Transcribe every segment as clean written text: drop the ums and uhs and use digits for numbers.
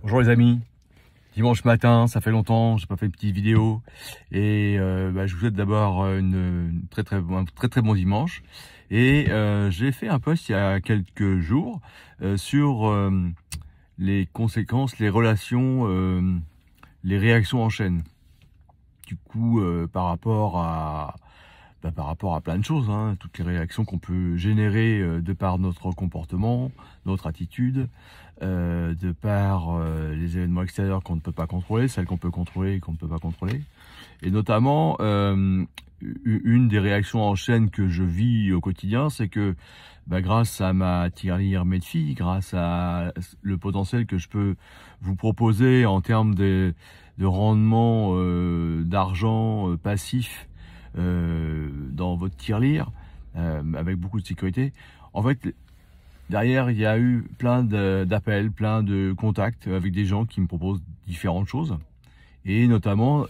Bonjour les amis, dimanche matin, ça fait longtemps, j'ai pas fait une petite vidéo et je vous souhaite d'abord un très bon dimanche. Et j'ai fait un post il y a quelques jours sur les conséquences, les relations, les réactions en chaîne. Du coup, par rapport à plein de choses, hein, toutes les réactions qu'on peut générer de par notre comportement, notre attitude, de par les événements extérieurs qu'on ne peut pas contrôler, celles qu'on peut contrôler et qu'on ne peut pas contrôler. Et notamment, une des réactions en chaîne que je vis au quotidien, c'est que grâce à ma tirelire Medfi, grâce à le potentiel que je peux vous proposer en termes de rendement d'argent passif, dans votre tirelire, avec beaucoup de sécurité. En fait, derrière, il y a eu plein d'appels, plein de contacts avec des gens qui me proposent différentes choses. Et notamment,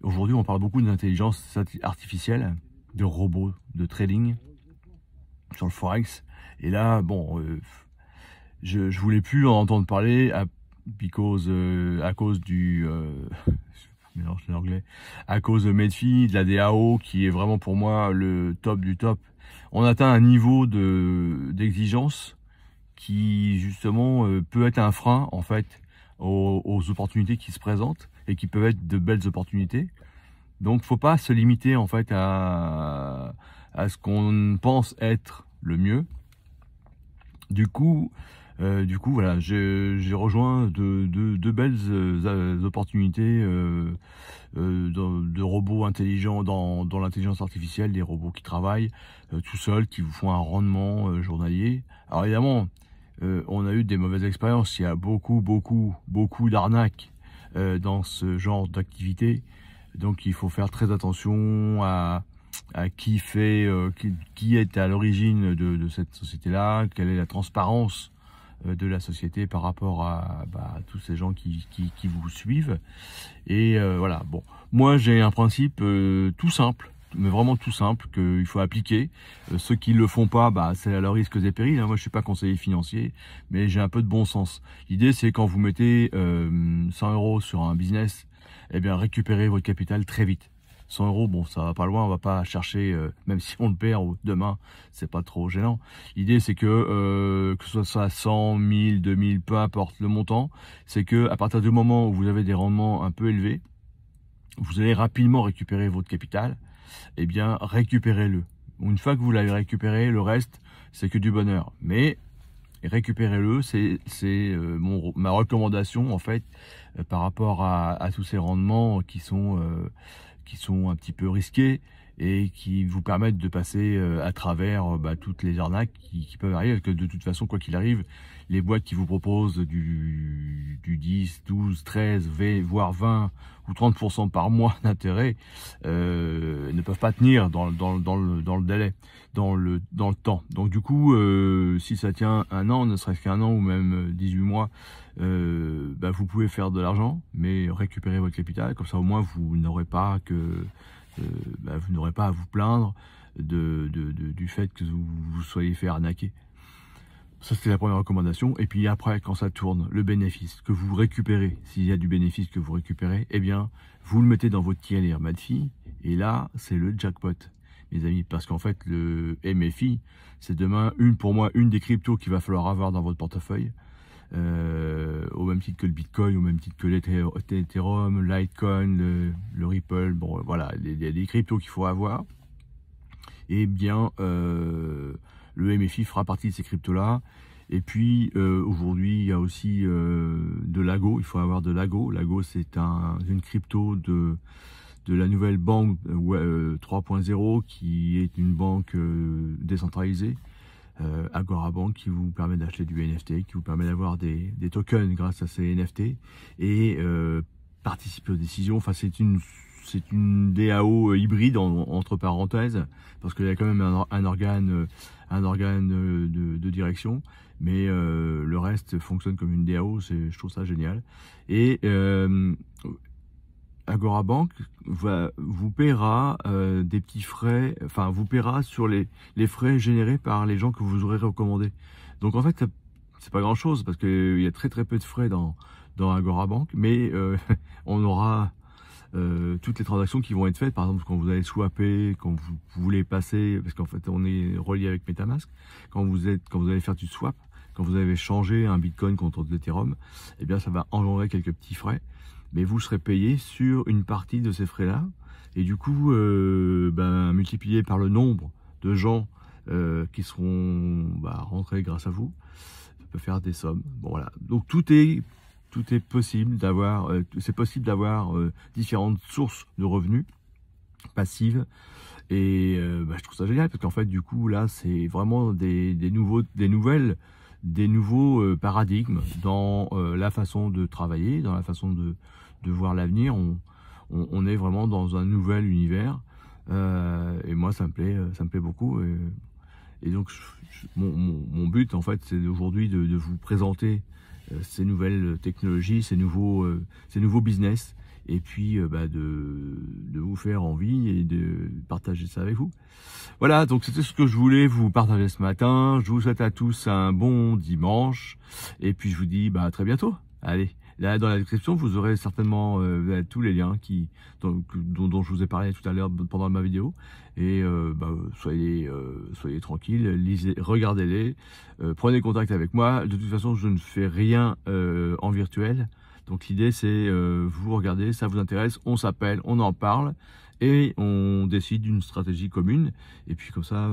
aujourd'hui, on parle beaucoup d'intelligence artificielle, de robots, de trading sur le Forex. Et là, bon, je voulais plus en entendre parler à cause du... mélange l'anglais, à cause de Medfi, de la DAO, qui est vraiment pour moi le top du top. On atteint un niveau d'exigence qui justement peut être un frein en fait aux opportunités qui se présentent et qui peuvent être de belles opportunités. Donc faut pas se limiter en fait à ce qu'on pense être le mieux. Du coup voilà, j'ai rejoint de belles opportunités de robots intelligents dans l'intelligence artificielle, des robots qui travaillent tout seuls, qui vous font un rendement journalier. Alors évidemment, on a eu des mauvaises expériences. Il y a beaucoup d'arnaques dans ce genre d'activité. Donc il faut faire très attention à qui est à l'origine de cette société-là, quelle est la transparence de la société par rapport à tous ces gens qui vous suivent. Et voilà, bon, moi j'ai un principe tout simple, mais vraiment tout simple, qu'il faut appliquer. Ceux qui le font pas, c'est à leurs risques et périls, hein. Moi je suis pas conseiller financier, mais j'ai un peu de bon sens. L'idée c'est quand vous mettez 100 € sur un business, eh bien récupérez votre capital très vite. 100 €, bon, ça va pas loin, on va pas chercher, même si on le perd demain, c'est pas trop gênant. L'idée, c'est que ce soit 100, 1000, 2000, peu importe le montant, c'est que à partir du moment où vous avez des rendements un peu élevés, vous allez rapidement récupérer votre capital. Eh bien, récupérez-le. Une fois que vous l'avez récupéré, le reste, c'est que du bonheur. Mais récupérez-le, c'est ma recommandation en fait par rapport à tous ces rendements qui sont un petit peu risqués et qui vous permettent de passer à travers toutes les arnaques qui peuvent arriver, parce que de toute façon, quoi qu'il arrive, les boîtes qui vous proposent du 10, 12, 13, voire 20 ou 30% par mois d'intérêt ne peuvent pas tenir dans le délai, dans le temps. Donc du coup, si ça tient un an, ne serait-ce qu'un an ou même 18 mois, vous pouvez faire de l'argent, mais récupérer votre capital, comme ça au moins vous n'aurez pas à vous plaindre du fait que vous soyez fait arnaquer. Ça, c'était la première recommandation. Et puis après, quand ça tourne, le bénéfice que vous récupérez, s'il y a du bénéfice que vous récupérez, eh bien, vous le mettez dans votre tirelire Medfi. Et là, c'est le jackpot, mes amis. Parce qu'en fait, le MFI, c'est demain, pour moi, une des cryptos qu'il va falloir avoir dans votre portefeuille. Au même titre que le Bitcoin, au même titre que l'Ethereum, Litecoin, le Ripple. Bon, voilà, il y a des cryptos qu'il faut avoir. Eh bien, le MFI fera partie de ces cryptos-là. Et puis, aujourd'hui, il y a aussi de Lago. Il faut avoir de Lago. Lago, c'est une crypto de la nouvelle banque 3.0, qui est une banque décentralisée. Agora Bank, qui vous permet d'acheter du NFT, qui vous permet d'avoir des tokens grâce à ces NFT et participer aux décisions. Enfin, c'est une DAO hybride entre parenthèses, parce qu'il y a quand même un organe de direction, mais le reste fonctionne comme une DAO. Je trouve ça génial. Et Agora Bank vous paiera des petits frais, vous paiera sur les frais générés par les gens que vous aurez recommandés. Donc en fait, c'est pas grand chose parce qu'il y a très peu de frais dans Agorabank, mais on aura toutes les transactions qui vont être faites. Par exemple, quand vous allez swapper, quand vous voulez passer, parce qu'en fait on est relié avec MetaMask, quand vous allez faire du swap, quand vous avez changé un Bitcoin contre de l'Ethereum, eh bien ça va engendrer quelques petits frais, mais vous serez payé sur une partie de ces frais-là, et du coup, multiplié par le nombre de gens qui seront rentrés grâce à vous, ça peut faire des sommes. Bon voilà, donc tout est possible d'avoir, différentes sources de revenus passives, et je trouve ça génial parce qu'en fait du coup là c'est vraiment des nouveaux paradigmes dans la façon de travailler, dans la façon de voir l'avenir. On est vraiment dans un nouvel univers, et moi ça me plaît beaucoup, et donc mon but en fait c'est aujourd'hui de vous présenter ces nouvelles technologies, ces nouveaux business, et puis de vous faire envie et de partager ça avec vous. Voilà, donc c'était ce que je voulais vous partager ce matin. Je vous souhaite à tous un bon dimanche, et puis je vous dis à très bientôt. Allez, là dans la description vous aurez certainement tous les liens dont je vous ai parlé tout à l'heure pendant ma vidéo, et soyez tranquilles, lisez, regardez-les, prenez contact avec moi. De toute façon je ne fais rien en virtuel, donc l'idée c'est vous regardez, ça vous intéresse, on s'appelle, on en parle et on décide d'une stratégie commune, et puis comme ça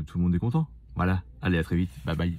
tout le monde est content. Voilà, allez, à très vite, bye bye.